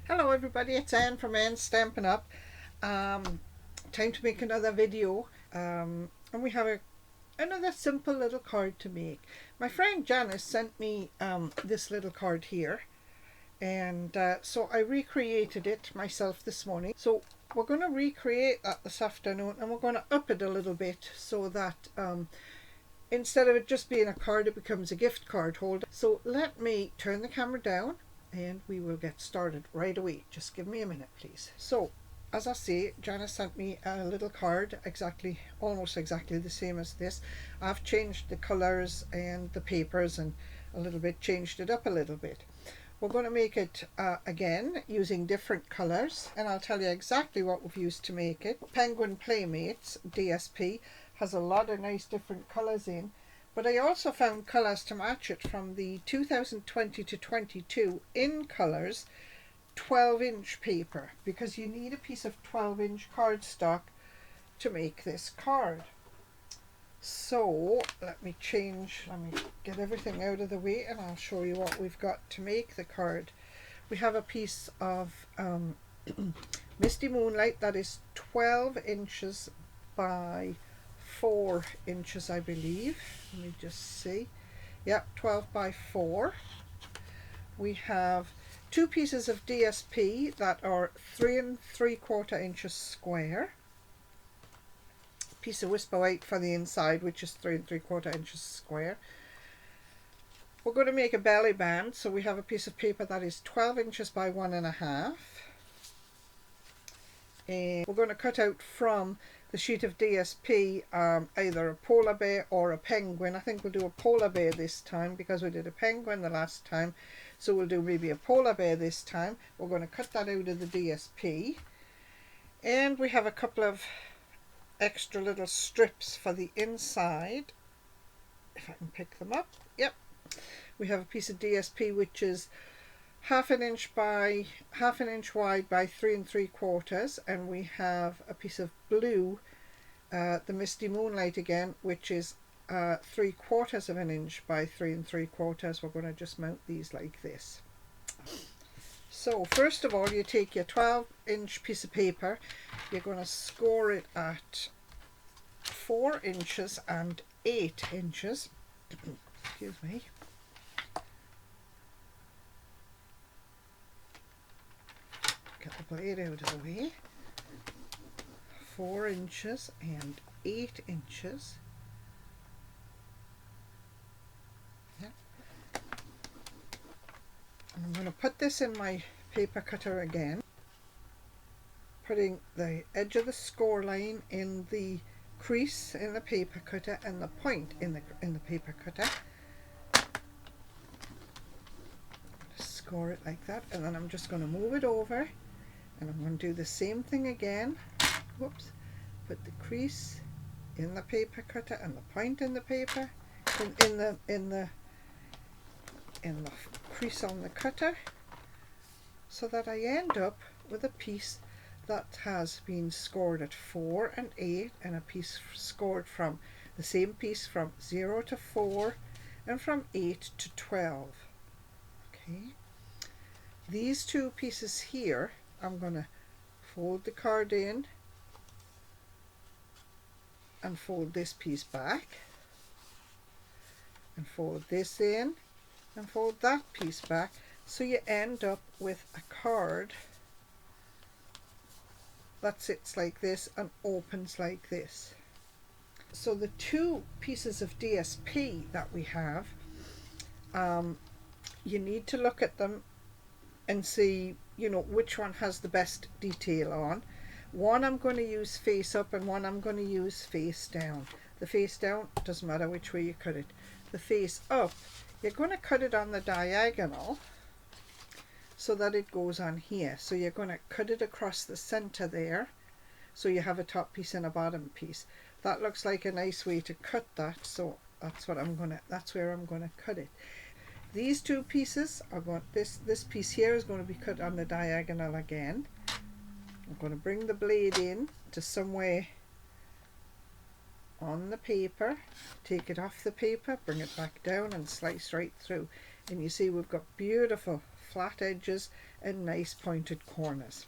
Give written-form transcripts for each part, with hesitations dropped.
Hello everybody, it's Anne from Anne Stampin' Up. Time to make another video, and we have another simple little card to make. My friend Janice sent me this little card here, and so I recreated it myself this morning. So we're going to recreate that this afternoon, and we're going to up it a little bit so that instead of it just being a card, it becomes a gift card holder. So let me turn the camera down and we will get started right away. Just give me a minute, please. So as I say, Janice sent me a little card almost exactly the same as this. I've changed the colors and the papers and a little bit, changed it up a little bit. We're going to make it again using different colors, and I'll tell you exactly what we've used to make it. Penguin Playmates DSP has a lot of nice different colors in, but I also found colors to match it from the 2020 to 22 in colors 12-inch paper, because you need a piece of 12-inch cardstock to make this card. So let me get everything out of the way and I'll show you what we've got to make the card. We have a piece of Misty Moonlight that is 12 inches by 4 inches, I believe. Let me just see. Yep, 12 by 4. We have two pieces of DSP that are 3 3/4 inches square. Piece of Whisper White for the inside, which is 3 3/4 inches square. We're going to make a belly band, so we have a piece of paper that is 12 inches by 1.5. And we're going to cut out from the sheet of DSP either a polar bear or a penguin. I think we'll do a polar bear this time because we did a penguin the last time, so we'll do maybe a polar bear this time. We're going to cut that out of the DSP, and we have a couple of extra little strips for the inside, if I can pick them up. Yep, we have a piece of DSP which is 1/2 inch wide by 3 3/4, and we have a piece of blue, the Misty Moonlight again, which is 3/4 inch by 3 3/4. We're going to just mount these like this. So first of all, you take your 12-inch piece of paper, you're going to score it at 4 inches and 8 inches. Excuse me. Get the blade out of the way. 4 inches and 8 inches. Yeah. And I'm going to put this in my paper cutter again, putting the edge of the score line in the crease in the paper cutter and the point in the paper cutter. Score it like that, and then I'm just going to move it over, and I'm going to do the same thing again. Whoops. Put the crease in the paper cutter and the point in the paper in the crease on the cutter, so that I end up with a piece that has been scored at 4 and 8, and a piece scored from the same piece from 0 to 4 and from 8 to 12. Okay, these two pieces here, I'm going to fold the card in and fold this piece back, and fold this in and fold that piece back, so you end up with a card that sits like this and opens like this. So the two pieces of DSP that we have, you need to look at them and see, which one has the best detail on. One I'm going to use face up and one I'm going to use face down. The face down, doesn't matter which way you cut it. The face up, you're going to cut it on the diagonal so that it goes on here. So you're going to cut it across the center there, so you have a top piece and a bottom piece. That looks like a nice way to cut that, so that's where I'm going to cut it. These two pieces are going, this piece here is going to be cut on the diagonal again. I'm going to bring the blade in to somewhere on the paper, take it off the paper, bring it back down and slice right through, and you see we've got beautiful flat edges and nice pointed corners.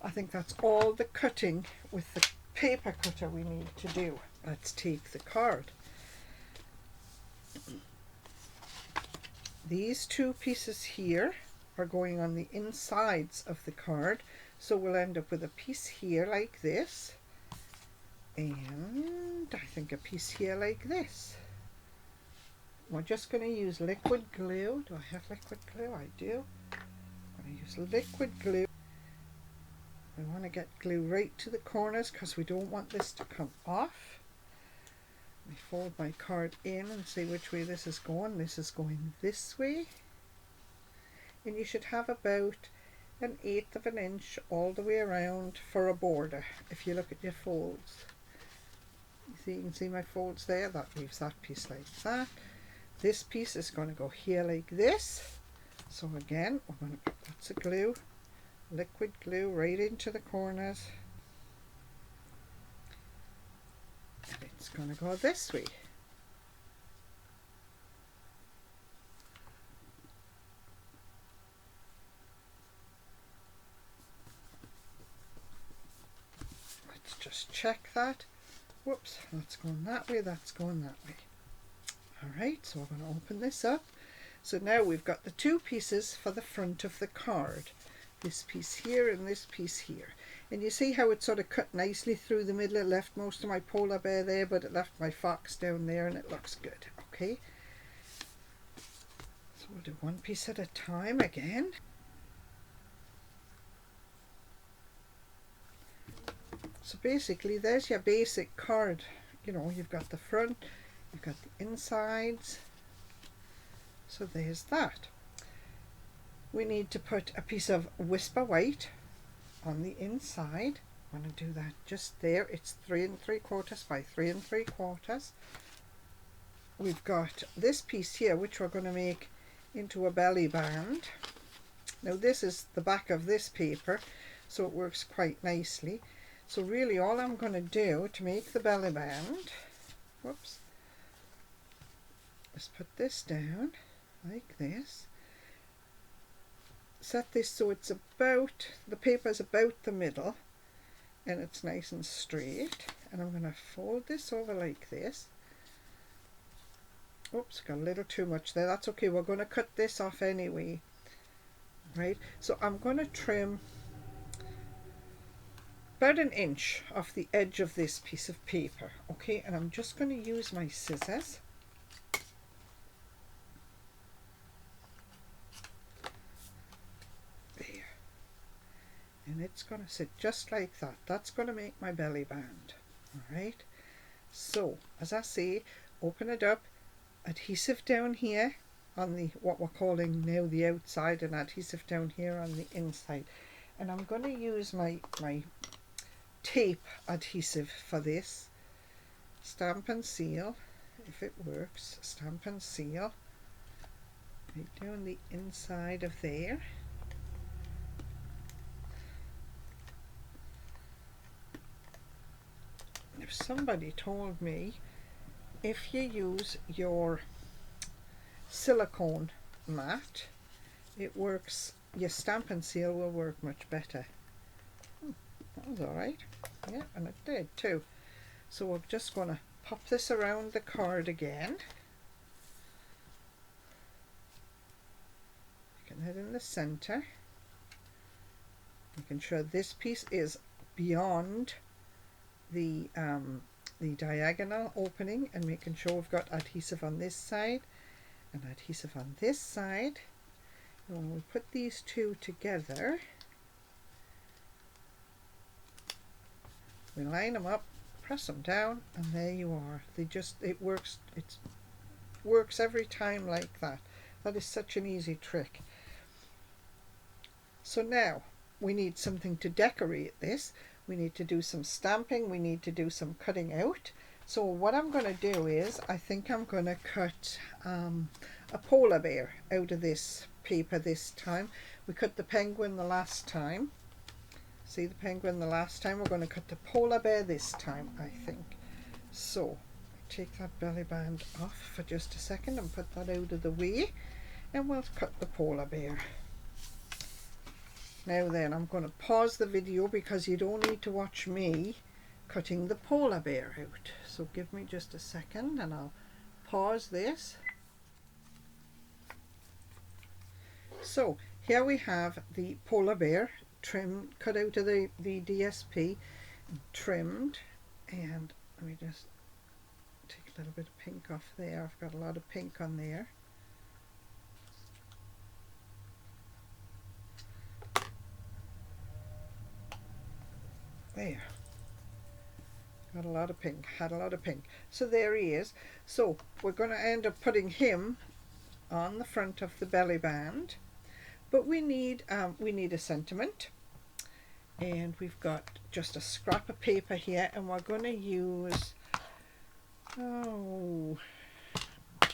I think that's all the cutting with the paper cutter we need to do. Let's take the card. These two pieces here are going on the insides of the card, so we'll end up with a piece here like this, and I think a piece here like this. We're just going to use liquid glue. Do I have liquid glue? I do. I'm going to use liquid glue. We want to get glue right to the corners because we don't want this to come off. Let me fold my card in and see which way this is going. This is going this way. And you should have about 1/8 of an inch all the way around for a border if you look at your folds. You can see my folds there. That leaves that piece like that. This piece is going to go here like this. So again, we're going to put lots of glue, liquid glue right into the corners. And it's going to go this way. Let's just check that. Whoops, that's going that way, that's going that way. Alright, so we're going to open this up. So now we've got the two pieces for the front of the card. This piece here and this piece here. And you see how it sort of cut nicely through the middle. It left most of my polar bear there, but it left my fox down there, and it looks good. Okay. So we'll do one piece at a time again. So basically there's your basic card. You know, you've got the front, you've got the insides. So there's that. We need to put a piece of Whisper White on the inside. I'm going to do that just there. It's 3 3/4 by 3 3/4. We've got this piece here which we're going to make into a belly band. Now this is the back of this paper, so it works quite nicely. So really all I'm going to do to make the belly band, whoops, is put this down like this. Set this so it's about, the paper's about the middle and it's nice and straight. And I'm going to fold this over like this. Oops, got a little too much there. That's okay, we're going to cut this off anyway. Right, so I'm going to trim about 1 inch off the edge of this piece of paper. Okay, and I'm just going to use my scissors. And it's going to sit just like that. That's going to make my belly band. Alright, so as I say, open it up, adhesive down here on the, what we're calling now the outside, and adhesive down here on the inside. And I'm going to use my tape adhesive for this. Stamp and seal, if it works. Stamp and seal right down the inside of there. If somebody told me if you use your silicone mat, it works, your stamp and seal will work much better. That was alright. Yeah, and it did too. So we're just going to pop this around the card again. Getting it in the center. Making sure this piece is beyond the diagonal opening, and making sure we've got adhesive on this side and adhesive on this side. And when we put these two together, we line them up, press them down, and there you are. It works every time like that. That is such an easy trick. So now we need something to decorate this. We need to do some stamping, we need to do some cutting out. So what I'm going to do is, I think I'm going to cut a polar bear out of this paper this time. We cut the penguin the last time. See the penguin the last time? We're going to cut the polar bear this time, I think. So take that belly band off for just a second and put that out of the way. and we'll cut the polar bear. Now then, I'm going to pause the video because you don't need to watch me cutting the polar bear out. So give me just a second and I'll pause this. So here we have the polar bear trimmed, cut out of the DSP, trimmed, and let me just take a little bit of pink off there. I've got a lot of pink on there. There. Got a lot of pink, had a lot of pink. So there he is. So we're going to end up putting him on the front of the belly band. But we need a sentiment. And we've got just a scrap of paper here, and we're going to use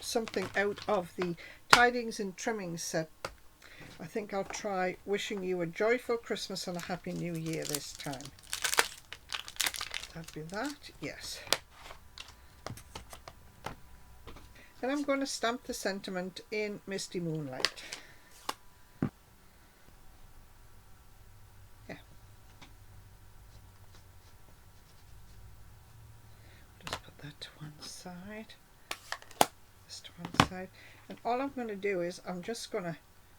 something out of the Tidings and Trimmings set. I think I'll try Wishing You a Joyful Christmas and a Happy New Year this time. That'd be that, yes. And I'm going to stamp the sentiment in Misty Moonlight. Yeah. Just put that to one side. This to one side. And all I'm going to do is I'm just going to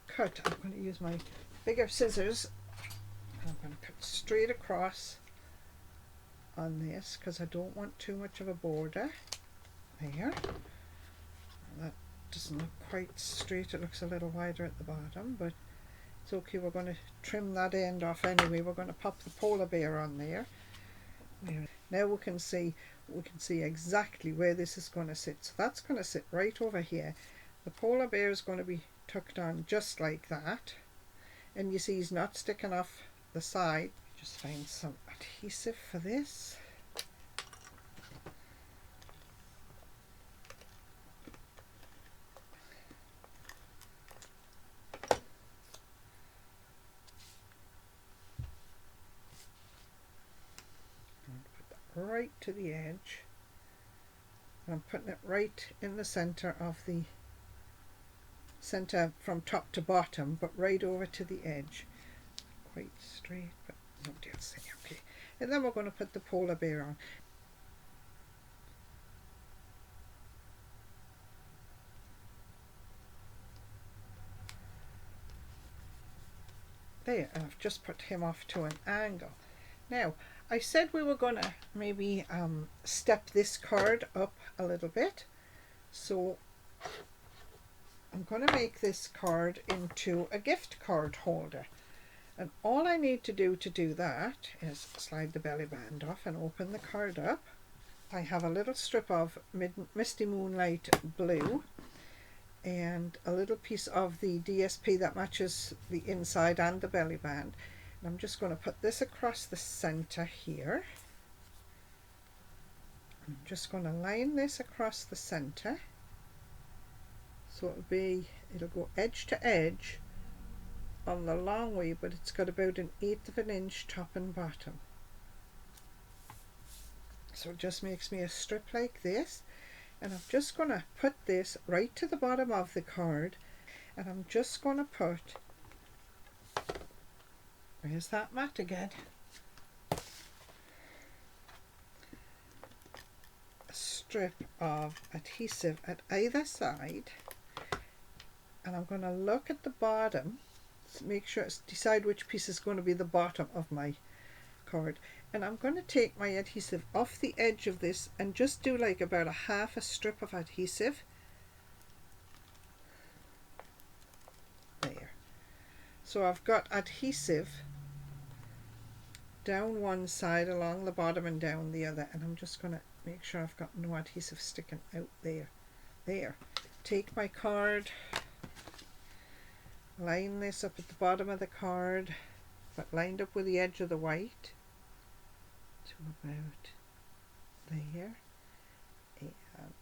cut. I'm going to use my bigger scissors. And I'm going to cut straight across on this because I don't want too much of a border. There. That doesn't look quite straight, it looks a little wider at the bottom, but it's okay. We're going to trim that end off anyway. We're going to pop the polar bear on there. Now we can see exactly where this is going to sit. So that's going to sit right over here. The polar bear is going to be tucked on just like that, and you see he's not sticking off the side. Just find some adhesive for this. Right to the edge. I'm putting it right in the center of the center from top to bottom, but right over to the edge. Quite straight, but nobody will see. Okay, and then we're going to put the polar bear on. There, and I've just put him off to an angle. Now, I said we were going to maybe step this card up a little bit. So I'm going to make this card into a gift card holder. And all I need to do that is slide the belly band off and open the card up. I have a little strip of Misty Moonlight blue and a little piece of the DSP that matches the inside and the belly band. I'm just going to put this across the center here. I'm just going to line this across the center. So it'll go edge to edge on the long way, but it's got about 1/8 of an inch top and bottom. So it just makes me a strip like this. And I'm just going to put this right to the bottom of the card. And I'm just going to put, where's that mat again? A strip of adhesive at either side, and I'm going to look at the bottom, make sure, decide which piece is going to be the bottom of my card, and I'm going to take my adhesive off the edge of this and just do like about half a strip of adhesive. There. So I've got adhesive down one side along the bottom and down the other, and I'm just going to make sure I've got no adhesive sticking out there. There. Take my card, line this up at the bottom of the card, but lined up with the edge of the white to about there and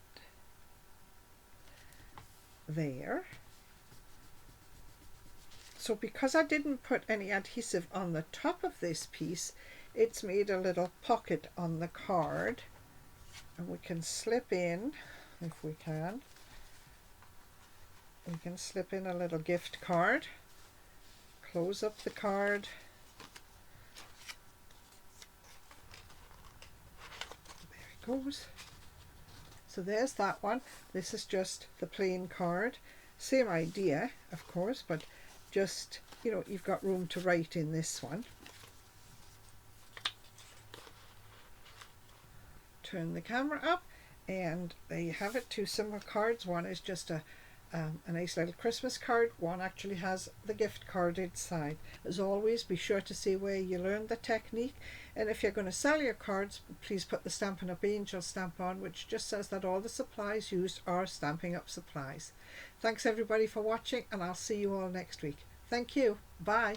there. So because I didn't put any adhesive on the top of this piece, it's made a little pocket on the card, and we can slip in, if we can, we can slip in a little gift card, close up the card, there it goes. So there's that one. This is just the plain card. Same idea, of course, but just, you've got room to write in this one. Turn the camera up, and there you have it, two simple cards. One is just a nice little Christmas card. One actually has the gift card inside. As always, be sure to see where you learned the technique, and if you're going to sell your cards, please put the Stampin' Up! Angel stamp on, which just says that all the supplies used are Stampin' Up! Supplies. Thanks everybody for watching, and I'll see you all next week. Thank you. Bye.